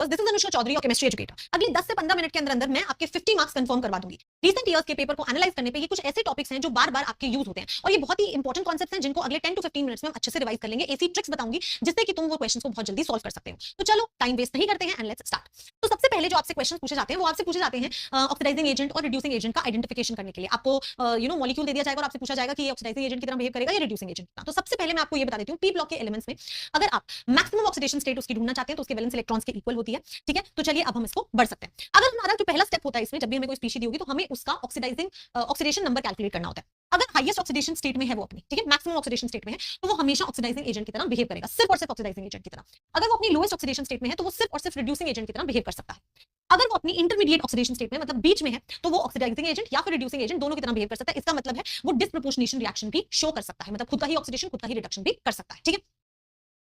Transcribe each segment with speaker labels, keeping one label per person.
Speaker 1: This is Anushka Chaudhary और chemistry educator. अगले 10 से 15 मिनट के अंदर अंदर मैं आपके 50 मार्क्स कंफर्म करवा दूंगी। रीसेंट ईयर्स के पेपर को एनालाइज करने पे ये कुछ ऐसे टॉपिक्स हैं जो बार बार आपके यूज होते हैं और ये बहुत ही इंपॉर्टेंट कॉन्सेप्ट्स हैं जिनको अगले 10 टू 15 मिनट्स में हम अच्छे से रिवाइज कर लेंगे। ऐसी ट्रिक्स बताऊंगी जिससे कि तुम वो क्वेश्चंस को बहुत जल्दी सॉल्व कर सकते हो। तो चलो टाइम वेस्ट नहीं करते हैं एंड लेट्स स्टार्ट। तो सबसे पहले जो आपसे क्वेश्चन पूछे जाते हैं वो आपसे पूछे जाते हैं ऑक्सीडाइजिंग एजेंट और रिड्यूसिंग एजेंट का आइडेंटिफिकेशन करने के लिए। आपको मॉलिक्यूल दे दिया जाएगा और आपसे पूछा जाएगा कि ये ऑक्सीडाइजिंग एजेंट की तरह बिहेव करेगा या रिड्यूसिंग एजेंट की तरह। तो सबसे पहले मैं आपको ये बता देती हूँ, पी ब्लॉक के एलिमेंट्स में अगर आप मैक्सिमम ऑक्सीडेशन स्टेट उसकी ढूंढना चाहते हैं तो उसके वैलेंस इलेक्ट्रॉन्स के इक्वल होती है। ठीक है, तो चलिए अब हम इसको बढ़ सकते हैं। अगर हमारा जो पहला स्टेप होता है इसमें, जब भी हमें कोई स्पीशीज दी होगी तो हमें उसका ऑक्सीडेशन नंबर कैलकुलेट करना होता है। अगर हाईएस्ट ऑक्सीडेशन स्टेट में है वो अपनी, ठीक है, मैक्सिमम ऑक्सीडेशन स्टेट में है, तो वो हमेशा ऑक्सीडाइजिंग एजेंट की तरह बिहेव करेगा, सिर्फ और सिर्फ ऑक्सीडाइजिंग एजेंट की तरह। अगर वो अपनी लोएस्ट ऑक्सीडेशन स्टेट में है तो वो सिर्फ और सिर्फ रिड्यूसिंग एजेंट की तरह बिहेव कर सकता है। अगर वो अपनी इंटरमीडिएट ऑक्सीडेशन स्टेट में, मतलब बीच में है, तो वो ऑक्सीडाइजिंग एजेंट या फिर रिड्यूसिंग एजेंट दोनों की तरह बिहेव कर सकता है। इसका मतलब है वो डिसप्रोपोर्शनेशन रिएक्शन भी शो कर सकता है, मतलब खुद का ही ऑक्सीडेशन खुद का ही रिडक्शन भी कर सकता है। ठीक है,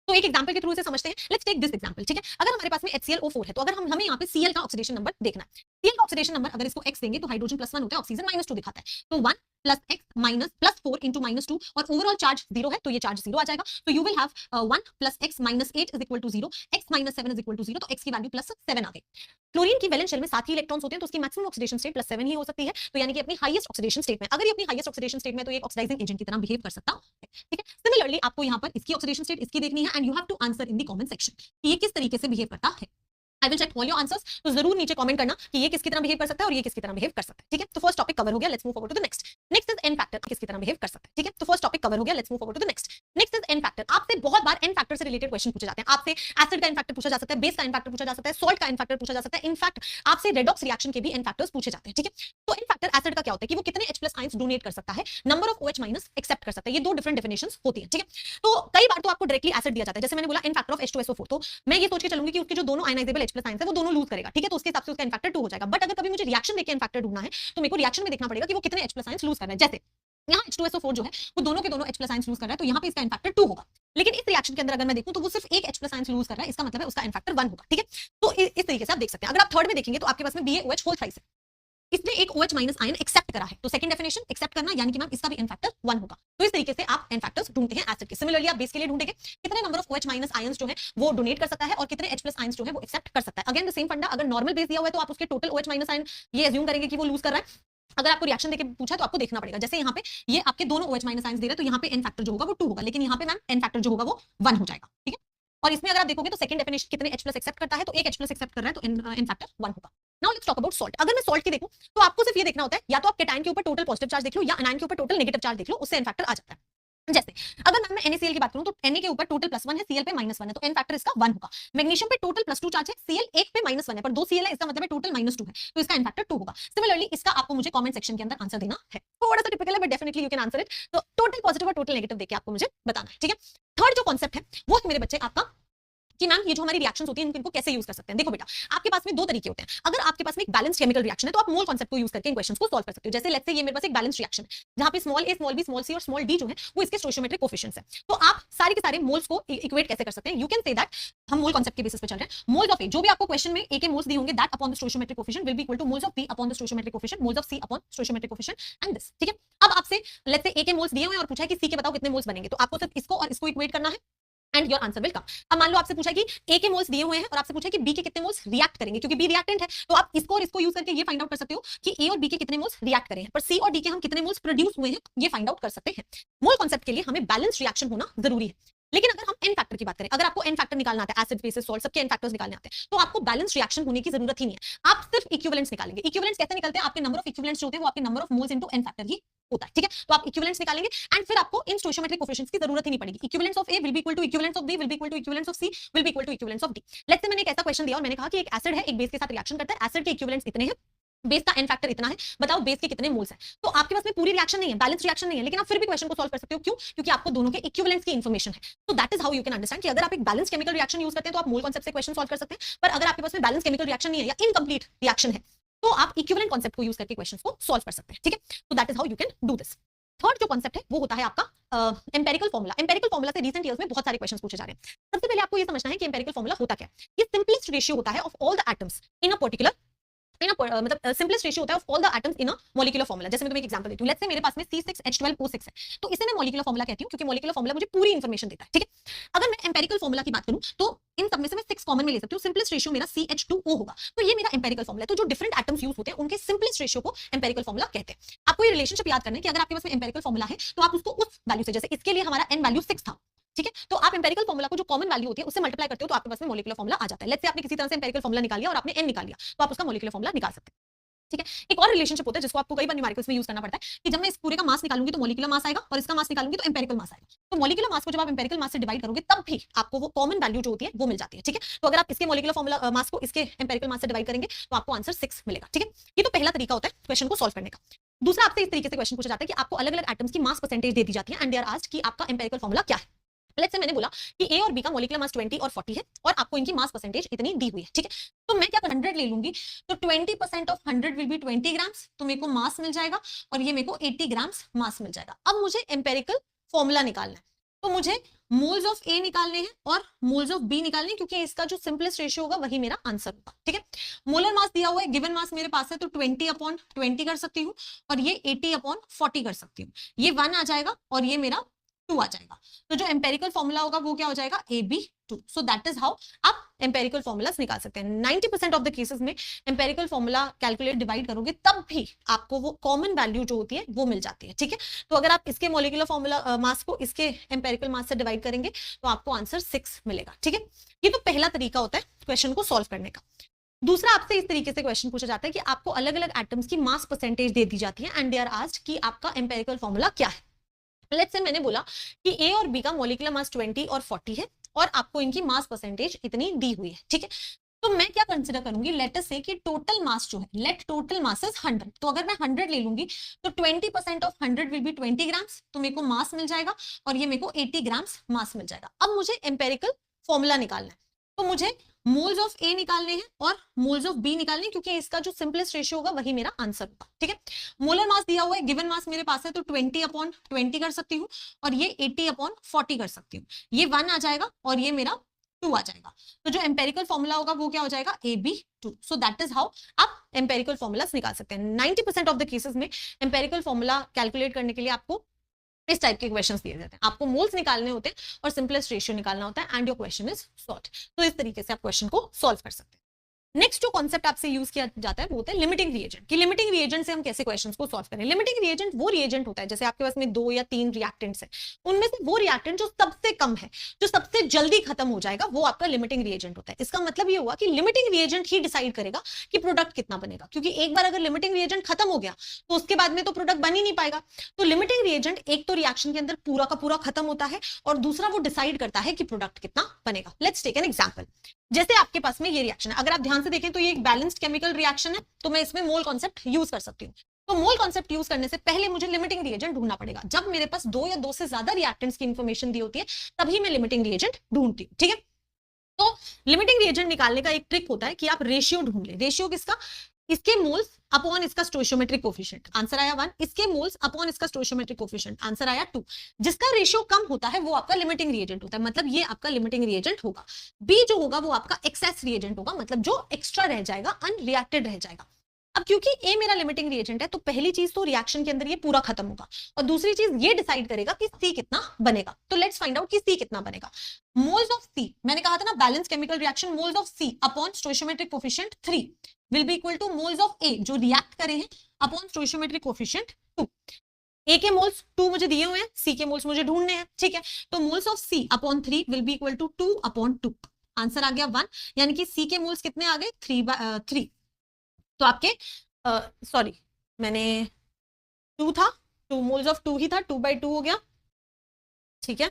Speaker 1: तो एक एग्जांपल के थ्रू इसे समझते हैं। Let's take this example. ठीक है, अगर हमारे पास में HClO4 है तो अगर हमें यहाँ पे Cl का ऑक्सीडेशन नंबर देखना है। Cl का ऑक्सीडेशन नंबर अगर इसको x देंगे तो हाइड्रोजन +1 होता है, ऑक्सीजन -2 दिखाता है। तो 1 + x - +4 × -2 और ओवरऑल चार्ज 0 है तो ये चार्ज 0 आ जाएगा। तो you will have 1 + x - 8 = 0, x - 7 = 0, तो x की वैल्यू +7 आ गई। क्लोरीन की वैलेंस शेल में 7 ही इलेक्ट्रॉन्स होते हैं तो उसकी मैक्सिमम ऑक्सीडेशन स्टेट +7 ही हो सकती है। तो यानी कि अपनी हाईएस्ट ऑक्सीडेशन स्टेट में, अगर ये अपनी हाईएस्ट ऑक्सीडेशन स्टेट में तो ये ऑक्सीडाइजिंग एजेंट की तरह बिहेव कर सकता है। ठीक है, सिमिलरली आपको यहाँ पर इसकी ऑक्सीडेशन स्टेट इसकी देखनी है and you have to answer in the comment section कि ये किस तरीके से बिहेव करता है। I will check all your answers, तो जरूर नीचे कमेंट करना कि ये किसकी तरह बिहेव कर सकता है और ये किसकी तरह बिहेव कर सकता है। ठीक है, तो फर्स्ट टॉपिक कवर हो गया, let's move forward to the next. Next is n factor, किसकी तरह बिहेव कर सकता है। ठीक है, तो फर्स्ट टॉपिक कवर हो गया, let's move forward to the next. Next is n factor. आपसे बहुत बार एन फैक्टर से रिलेटेड क्वेश्चन पूछे जाते हैं। आपसे एसिड का एन फैक्टर पूछा जा सकता है, बेस का एन फैक्टर पूछा जा सकता है, सॉल्ट का एन फैक्टर पूछा जा सकता है। इनफैक्ट आपसे रेडॉक्स रिएक्शन के भी एन फैक्टर्स पूछे जाते हैं। ठीक है, तो एन फैक्टर एसिड का क्या होता है कि वो कितने H+ आयंस डोनेट कर सकता है, नंबर ऑफ OH- एक्सेप्ट कर सकता है। ये दो डिफरेंट डेफिनेशंस होती है। ठीक है, तो कई बार तो आपको डायरेक्टली एसिड दिया जाता है, जैसे मैंने बोला एन फैक्टर ऑफ H2SO4, तो मैं ये सोच के चलूंगी कि उसके जो दोनों आयनाइजेबल H+ आयंस है वो दोनों लूज करेगा। ठीक है, तो उसके हिसाब से उसका एन फैक्टर 2 हो जाएगा। बट अगर कभी मुझे रिएक्शन देके एन फैक्टर ढूंढना है तो मेरे को रिएक्शन में देखना पड़ेगा कि वो कितने H+ आयंस लूज कर रहा है। जैसे यहाँ H2SO4 जो है वो दोनों के दोनों H+ आयंस लूज कर रहा है, तो यहाँ पे इसका एन फैक्टर 2 होगा। लेकिन इस रिएक्शन के अंदर अगर मैं देखूं तो वो सिर्फ एक H+ आयंस लूज कर रहा है, इसका मतलब है उसका एन फैक्टर 1 होगा। ठीक है, तो इस तरीके से आप देख सकते हैं। अगर आप थर्ड में देखेंगे तो आपके पास में BaOH होल थ्राइस है, इसने एक OH- आयन एक्सेप्ट करा है, तो सेकंड डेफिनेशन एक्सेप्ट करना, यानी कि मैम इसका भी एन फैक्टर 1 होगा। तो इस तरीके से आप एन फैक्टर्स ढूंढते हैं एसिड के। सिमिलरली आप बेस के लिए ढूंढेंगे कितने नंबर ऑफ OH- आयंस जो है वो डोनेट कर सकता है और कितने H+ आयंस जो है वो एक्सेप्ट कर सकता है। अगेन द सेम फंडा, अगर नॉर्मल बेस दिया हुआ है तो आप उसके टोटल OH- आयन ये अज्यूम करेंगे कि वो लूज कर रहा है। अगर आपको रिएक्शन देके पूछा तो आपको देखना पड़ेगा, जैसे यहाँ पे ये आपके दोनों OH- आयंस दे रहे हैं तो यहाँ पे एन फैक्टर जो होगा वो 2 होगा, लेकिन यहाँ पे मैम एन फैक्टर जो होगा वो 1 हो जाएगा। ठीक है, और इसमें अगर आप देखोगे तो सेकंड डेफिनेशन कितने H+ एक्सेप्ट करता है, तो एक H+ एक्सेप्ट कर रहा है तो एन फैक्टर 1 होगा। Now let's talk about salt. अगर मैं सॉल्ट की देखूं तो आपको सिर्फ ये देखना होता है, या तो आप कैटायन के ऊपर टोटल पॉजिटिव चार्ज देख लो या एनायन के ऊपर टोटल नेगेटिव चार्ज देख लो, उससे एन फैक्टर आ जाता है। जैसे अगर मैं NaCl की बात करूं तो Na के ऊपर टोटल +1 है, Cl पे -1 है, तो एन फैक्टर इसका 1 होगा। मैग्नीशियम पे टोटल +2 चार्ज है, Cl एक पे -1 है पर 2 Cl है, इसका मतलब है टोटल -2 है, तो इसका एन फैक्टर 2 होगा। सिमिलरली इसका आपको मुझे कमेंट सेक्शन के अंदर आंसर देना है। थोड़ा सा टिपिकल है but definitely you can answer it. तो टोटल पॉजिटिव और टोटल नेगेटिव देके आपको मुझे बताना है। ठीक है, थर्ड जो कॉन्सेप्ट है वो मेरे बच्चे आपका कि मैम ये जो हमारी रिएक्शंस होती हैं इनको कैसे यूज कर सकते हैं। देखो बेटा, आपके पास में दो तरीके होते हैं। अगर आपके पास में एक बैलेंस केमिकल रिएक्शन है तो आप मोल कांसेप्ट को यूज करके इन क्वेश्चंस को सॉल्व कर सकते हो। जैसे लेट्स से ये मेरे पास एक बैलेंस रिएक्शन है जहां पे small a, small b, small c और स्मॉल d जो है वो इसके स्टोइचियोमेट्रिक कोफिशिएंट्स हैं। तो आप सारे के सारे मोल्स को इक्वेट कैसे कर सकते हैं, यू कैन से दैट हम मोल कांसेप्ट के बेसिस पे चल रहे हैं। मोल्स ऑफ a, जो भी आपको क्वेश्चन में a के मोल्स दिए होंगे, that upon the stoichiometric coefficient will be equal to moles of b upon the stoichiometric coefficient, moles of c upon stoichiometric coefficient and this. ठीक है, अब आपसे लेट्स से a के मोल्स दिए हुए हैं और पूछा है कि c के बताओ कितने मोल्स बनेंगे, तो आपको सिर्फ इसको और इसको इक्वेट करना है and your answer will come. अब मान लो आपसे पूछा कि ए के मोल्स दिए हुए हैं और आपसे पूछा कि बी के कितने मोल्स रिएक्ट करेंगे, क्योंकि बी रिएक्टेंट है तो आप इसको और इसको यूज करके ये फाइंड आउट कर सकते हो कि ए और बी के कितने मोल्स रिएक्ट करें हैं, पर सी और डी के हम कितने मोल्स प्रोड्यूस हुए हैं ये फाइंड आउट कर सकते हैं। मोल कॉन्सेप्ट के लिए हमें बैलेंस रिएक्शन होना जरूरी है। लेकिन अगर हम एन फैक्टर की बात करें, अगर आपको एन फैक्टर निकालना आता है, एसिड बेसिस सॉल्ट सबके एन फैक्टर्स निकालने आते हैं, तो आपको बैलेंस रिएक्शन होने की जरूरत ही नहीं है। आप सिर्फ इक्विवेलेंट्स निकालेंगे। इक्विवेलेंट्स कैसे निकलते हैं, आपके नंबर ऑफ इक्विवेलेंट्स जो होते हैं वो आपके number of moles into n factor ही होता है। ठीक है, तो आप इक्विवेलेंट्स निकालेंगे एंड फिर आपको इन स्टोइचियोमेट्रिक कोफिशिएंट्स की जरूरत ही नहीं पड़ेगी। Equivalents of A will be equal to equivalents of B will be equal to equivalents of C will be equal to equivalents of D. Let's say मैंने एक ऐसा क्वेश्चन दिया और मैंने कहा कि एक एसिड है, एक बेस के साथ रिएक्शन करता है, एसिड के इक्विवेलेंट्स इतने हैं, बेस का एन फैक्टर इतना है, बताओ बेस के कितने मोल्स हैं। तो आपके पास में पूरी रिएक्शन नहीं है, बैलेंस रिएक्शन नहीं है, लेकिन आप फिर भी क्वेश्चन को सॉल्व कर सकते हो। क्यों? क्योंकि आपको दोनों के इक्विवेलेंट्स की इंफॉर्मेशन है। तो that is how you can understand कि अगर आप एक बैलेंस केमिकल रिएक्शन यूज करते हैं तो आप मोल कांसेप्ट से क्वेश्चन सॉल्व कर सकते हैं, पर अगर आपके पास में बैलेंस केमिकल रिएक्शन नहीं है या इनकम्प्लीट रिएक्शन है तो आप इक्विवेलेंट कांसेप्ट को यूज करके क्वेश्चंस को सॉल्व कर सकते हैं। ठीक है, तो that is how you can do this. Third जो कांसेप्ट है वो होता है आपका एम्पेरिकल फॉर्मूला। एम्पेरिकल फॉर्मूला से रीसेंट ईयर्स में बहुत सारे क्वेश्चंस पूछे जा रहे हैं। सबसे पहले आपको ये समझना है कि एम्पेरिकल फॉर्मूला होता क्या है। ये सिंपलेस्ट रेशियो होता है of all the atoms in a particular मतलब सिंपलेस्ट रेशियो होता है of all the atoms in a molecular formula. जैसे मैं तुम्हें एक एग्जांपल देती हूँ, लेट्स से मेरे पास में C6H12O6 है, तो इसे मैं मॉलिक्यूलर फॉर्मूला कहती हूँ क्योंकि मॉलिक्यूलर फॉर्मूला मुझे पूरी इंफॉर्मेशन देता है, ठीक है। अगर मैं एम्पेरिकल फॉर्मूला की बात करूँ तो इन सब में से मैं 6 कॉमन में ले सकती हूँ, सिंपलेस्ट रेशियो मेरा CH2O होगा, तो ये मेरा एम्पेरिकल फॉर्मूला है। तो जो डिफरेंट एटम्स यूज होते हैं उनके सिंपलेस्ट रेशियो को एम्पेरिकल फॉर्मूला कहते हैं। आपको ये रिलेशनशिप याद करना है कि अगर आपके पास में एम्पेरिकल फॉर्मूला है तो आप उसको उस वैल्यू से, जैसे इसके लिए हमारा n वैल्यू 6 था, ठीक है, तो आप एम्पेरिकल फॉर्मूला को जो कॉमन वैल्यू होती है उससे मल्टीप्लाई करते हो तो आपके पास में मॉलिक्यूलर फॉर्मूला आ जाता है। लेट्स से आपने किसी तरह से एम्पेरिकल फॉर्मूला निकाल लिया और आपने n निकाल लिया, तो आप उसका मॉलिक्यूलर फॉर्मूला निकाल सकते हैं, ठीक है। एक और रिलेशनशिप होता है जिसको आपको कई बार न्यूमेरिकल्स में यूज करना पड़ता है कि जब मैं इस पूरे का मास निकालूंगी तो मॉलिक्यूलर मास आएगा और इसका मास निकालूंगी तो एम्पेरिकल मास आएगा। तो मॉलिक्यूलर मास को जब आप एम्पेरिकल मास से डिवाइड करोगे तब भी आपको वो कॉमन वैल्यू जो होती है वो मिल जाती है, ठीक है। तो अगर आप इसके मॉलिक्यूलर फॉर्मूला मास को इसके एम्पेरिकल मास से डिवाइड करेंगे तो आपको आंसर 6 मिलेगा, ठीक है। ये तो पहला तरीका होता है क्वेश्चन को सॉल्व करने का। दूसरा, आपसे इस तरीके से क्वेश्चन पूछा जाता है कि आपको अलग अलग एटम्स की मास परसेंटेज दे दी जाती है एंड दे आर आस्क्ड कि आपका एम्पेरिकल फॉर्मूला क्या है। लेट्स से मैंने बोला कि ए और बी का मॉलिक्यूलर मास 20 और 40 है और आपको इनकी मास परसेंटेज इतनी दी हुई है, ठीक है। तो मैं क्या 100 ले लूंगी, तो 20% ऑफ 100 विल बी 20 ग्राम्स, तो मेरे को मास मिल जाएगा और ये मेरे को 80 ग्राम्स मास मिल जाएगा। अब मुझे एम्पेरिकल फॉर्मूला निकालना है, तो मुझे मोल्स ऑफ ए निकालने हैं और मोल्स ऑफ बी निकालने हैं क्योंकि इसका जो सिंपलेस्ट रेशियो होगा वही मेरा आंसर होगा, ठीक है। मोलर मास दिया हुआ है, गिवन मास मेरे पास है, तो 20/20 कर सकती हूँ और ये 80/40 कर सकती हूँ। ये 1 आ जाएगा और ये मेरा 2 आ जाएगा। तो जो एम्पेरिकल फॉर्मूला होगा वो क्या हो जाएगा, AB2। So that is how आप एम्पेरिकल फॉर्मूलास निकाल सकते हैं। 90% ऑफ द केसेस में एम्पेरिकल फॉर्मूला कैलकुलेट डिवाइड करोगे तब भी आपको वो कॉमन वैल्यू जो होती है वो मिल जाती है, ठीक है। तो अगर आप इसके मॉलिक्यूलर फॉर्मूला मास को इसके एम्पेरिकल मास से डिवाइड करेंगे तो आपको आंसर 6 मिलेगा, ठीक है। ये तो पहला तरीका होता है क्वेश्चन को सॉल्व करने का। दूसरा, आपसे इस तरीके से क्वेश्चन पूछा जाता है कि आपको अलग अलग एटम्स की मास परसेंटेज दे दी जाती है एंड दे आर आस्क्ड कि आपका एम्पेरिकल फॉर्मूला क्या है। लेट्स से मैंने बोला कि ए और बी का मॉलिक्यूलर मास 20 और 40 है और आपको इनकी मास परसेंटेज इतनी दी हुई है, ठीक है। तो मैं क्या कंसीडर करूंगी, लेट अस से कि टोटल मास जो है, लेट टोटल मास इज 100, तो अगर मैं 100 ले लूंगी तो 20% ऑफ 100 विल बी 20 ग्राम्स, तो मेरे को मास मिल जाएगा और ये मेरे को 80 ग्राम्स मास मिल जाएगा। अब मुझे एम्पेरिकल फॉर्मूला निकालना है, तो मुझे मोल्स ऑफ ए निकालने हैं और मोल्स ऑफ बी निकालने हैं क्योंकि इसका जो सिंपलेस्ट रेशियो होगा वही मेरा आंसर होगा, ठीक है। मोलर मास दिया हुआ है, गिवन मास मेरे पास है, तो 20/20 कर सकती हूँ और ये 80/40 कर सकती हूँ। ये 1 आ जाएगा और ये मेरा 2 आ जाएगा। तो जो एम्पेरिकल फॉर्मूला होगा वो क्या हो जाएगा, AB2। So that is how आप एम्पेरिकल फॉर्मूलास निकाल सकते हैं। 90% ऑफ द केसेस में एम्पेरिकल फॉर्मूला कैलकुलेट करने के लिए आपको इस टाइप के क्वेश्चंस दिए जाते हैं, आपको मोल्स निकालने होते हैं और सिंपलेस्ट रेशियो निकालना होता है and your question is solved. तो इस तरीके से आप क्वेश्चन को सॉल्व कर सकते हैं। नेक्स्ट जो कॉन्सेप्ट आपसे यूज किया जाता है वो होता है लिमिटिंग रिएजेंट, कि लिमिटिंग रिएजेंट से हम कैसे क्वेश्चंस को सॉल्व करें। लिमिटिंग रिएजेंट वो रिएजेंट होता है, जैसे आपके पास में 2 या 3 रिएक्टेंट्स हैं, उनमें से वो रिएक्टेंट जो सबसे कम है, जो सबसे जल्दी खत्म हो जाएगा, वो आपका लिमिटिंग रिएजेंट होता है। इसका मतलब ये हुआ कि लिमिटिंग रिएजेंट ही डिसाइड करेगा कि प्रोडक्ट कितना बनेगा, क्योंकि एक बार अगर लिमिटिंग रिएजेंट खत्म हो गया तो उसके बाद में तो प्रोडक्ट बन ही नहीं पाएगा। तो लिमिटिंग रिएजेंट एक तो रिएक्शन के अंदर पूरा का पूरा खत्म होता है और दूसरा वो डिसाइड करता है कि प्रोडक्ट कितना बनेगा। Let's take an example. जैसे आपके पास में ये रिएक्शन है, अगर आप ध्यान से देखें तो ये एक बैलेंस्ड केमिकल रिएक्शन है, तो मैं इसमें मोल कॉन्सेप्ट यूज कर सकती हूँ। तो मोल कॉन्सेप्ट यूज करने से पहले मुझे लिमिटिंग रिएजेंट ढूंढना पड़ेगा। जब मेरे पास 2 या 2 से ज्यादा रिएक्टेंट्स की इंफॉर्मेशन दी होती है तभी मैं लिमिटिंग रिएजेंट ढूंढती हूँ, ठीक है। तो लिमिटिंग रिएजेंट निकालने का एक ट्रिक होता है कि आप रेशियो ढूंढ ले। रेशियो किसका, इसके मोल्स अपॉन इसका स्टोइशियोमेट्रिक कोफिशिएंट, आंसर आया 1। इसके मोल्स अपॉन इसका स्टोइशियोमेट्रिक कोफिशिएंट, आंसर आया 2। जिसका रेशियो कम होता है वो आपका लिमिटिंग रिएजेंट होता है, मतलब ये आपका लिमिटिंग रिएजेंट होगा। बी जो होगा वो आपका एक्सेस रिएजेंट होगा, मतलब जो एक्स्ट्रा रह जाएगा, अनरिएक्टेड रह जाएगा। अब क्योंकि ए मेरा लिमिटिंग रिएजेंट है तो पहली चीज तो रिएक्शन के अंदर ये पूरा खत्म होगा और दूसरी चीज ये डिसाइड करेगा कि सी कितना बनेगा। तो लेट्स फाइंड आउट कि सी कितना बनेगा। मोल्स ऑफ सी, मैंने कहा था ना balance chemical reaction, moles of C upon stoichiometric coefficient 3 will be equal to moles of A जो रिएक्ट करे हैं अपॉन स्टोइशियोमेट्रिक कोफिशिएंट 2। ए के मोल्स 2 मुझे दिए हुए हैं, सी के मोल्स मुझे ढूंढने हैं, ठीक है। तो moles of C upon 3 will be equal to 2/2, answer आ गया 1, यानी कि सी के मोल्स कितने आ गए 3/3। तो आपके सॉरी मैंने 2 था, 2 मोल्स ऑफ 2 ही था, 2/2 हो गया, ठीक है।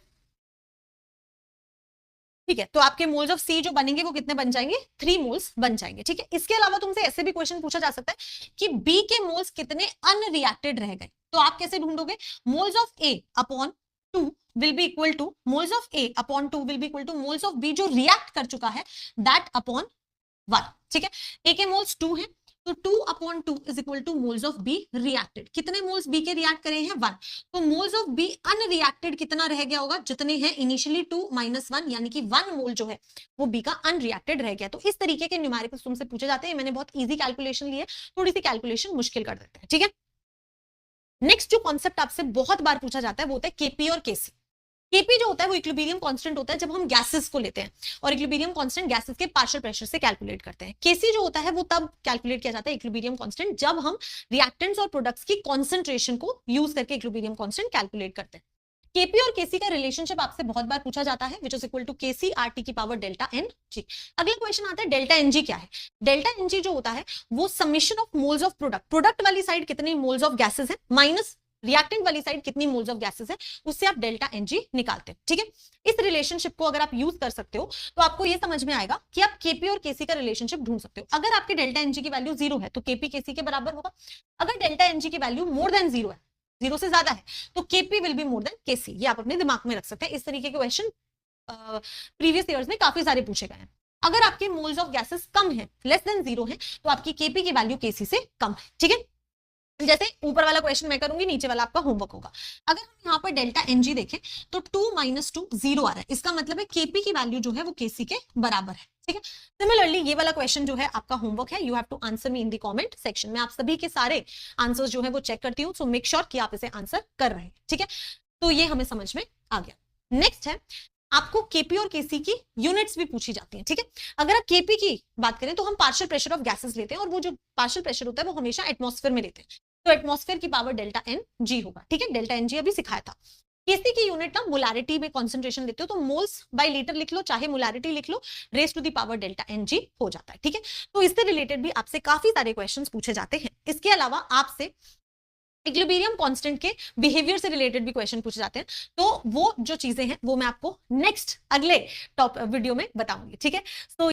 Speaker 1: ठीक है, तो आपके मोल्स ऑफ सी जो बनेंगे वो कितने बन जाएंगे, 3 मोल्स बन जाएंगे, ठीक है। इसके अलावा तुमसे ऐसे भी क्वेश्चन पूछा जा सकता है कि बी के मोल्स कितने अनरिएक्टेड रह गए, तो आप कैसे ढूंढोगे, moles of A upon 2 will be equal to moles of A upon 2 will be equal to moles of B जो रिएक्ट कर चुका है दैट अपॉन 1, ठीक है। ए के मोल्स 2 है, तो 2/2 is equal to moles of B reacted. कितने मोल्स बी के रिएक्ट करे हैं? 1। तो मोल्स ऑफ बी अनरिएक्टेड कितना रह गया होगा? जितने हैं इनिशियली 2 - 1, यानी कि 1 मोल जो है वो बी का अनरिएक्टेड रह गया। तो इस तरीके के न्यूमेरिकल्स तुमसे पूछे जाते हैं। मैंने बहुत इजी कैलकुलेशन ली है, थोड़ी सी कैलकुलेशन मुश्किल कर देते हैं, ठीक है। नेक्स्ट जो कॉन्सेप्ट आपसे बहुत बार पूछा जाता है वो होता है केपी और केसी। केपी जो होता है वो इक्विलिब्रियम कांस्टेंट होता है जब हम गैसेस को लेते हैं, और इक्विलिब्रियम कांस्टेंट गैसेस के पार्शियल प्रेशर से कैलकुलेट करते हैं। केसी जो होता है वो तब कैलकुलेट किया जाता है इक्विलिब्रियम कांस्टेंट जब हम रिएक्टेंट्स और प्रोडक्ट्स की कॉन्सेंट्रेशन को यूज करके इक्विलिब्रियम कांस्टेंट कैलकुलेट करते हैं। केपी और केसी का रिलेशनशिप आपसे बहुत बार पूछा जाता है, which is equal to KC RT की पावर डेल्टा एन जी। अगला क्वेश्चन आता है डेल्टा एन जी क्या है? डेल्टा एन जी जो होता है वो summation of moles of product, product वाली साइड कितने मोल्स ऑफ गैसेस है माइनस रिएक्टेंट वाली साइड कितनी मोल्स ऑफ गैसेस है, उससे आप डेल्टा एनजी निकालते हैं, ठीक है। इस रिलेशनशिप को अगर आप यूज कर सकते हो तो आपको ये समझ में आएगा कि आप केपी और केसी का रिलेशनशिप ढूंढ सकते हो। अगर आपके डेल्टा एनजी की वैल्यू 0 है तो केपी केसी के बराबर होगा। अगर डेल्टा एनजी की वैल्यू मोर देन 0 है, 0 से ज्यादा है, तो KP will be more than KC. ये आप अपने दिमाग में रख सकते हैं। इस तरीके के क्वेश्चन प्रीवियस ईयर्स में काफी सारे पूछे गए हैं। अगर आपके मोल्स ऑफ गैसेस कम है, लेस देन 0 है, तो आपकी केपी की वैल्यू केसी से कम है, ठीक है। जैसे ऊपर वाला क्वेश्चन मैं करूंगी, नीचे वाला आपका होमवर्क होगा। अगर हम यहाँ पर डेल्टा एनजी देखें तो 2 - 2 0 आ रहा है, इसका मतलब है केपी की वैल्यू जो है वो केसी के बराबर है, ठीक है। सिमिलरली ये वाला क्वेश्चन जो है आपका होमवर्क है, you have to answer me in the comment section में। आप सभी के सारे आंसर्स जो है वो चेक करती हूँ, सो मेक श्योर कि आप इसे आंसर कर रहे हैं, ठीक है। तो ये हमें समझ में आ गया। नेक्स्ट है आपको केपी और केसी की यूनिट्स भी पूछी जाती हैं, ठीक है। अगर आप केपी की बात करें तो हम पार्शियल प्रेशर ऑफ गैसेस लेते हैं, और वो जो पार्शियल प्रेशर होता है वो हमेशा एटमॉस्फेयर में लेते हैं, तो एटमॉस्फेयर की पावर डेल्टा एन जी होगा, ठीक है। डेल्टा एन जी अभी सिखाया था। केसी की यूनिट ना मोलैरिटी में कॉन्सेंट्रेशन लेते हो, तो मोल्स बाय लीटर लिख लो, चाहे मोलैरिटी लिख लो, raise to the power delta n g हो जाता है, ठीक है। तो इससे रिलेटेड भी आपसे काफी सारे क्वेश्चंस पूछे जाते हैं। इसके अलावा आपसे इक्विलिब्रियम कांस्टेंट के बिहेवियर से रिलेटेड भी क्वेश्चन पूछे जाते हैं। तो वो जो चीजें हैं वो मैं आपको नेक्स्ट अगले टॉप वीडियो में बताऊंगी, ठीक है। तो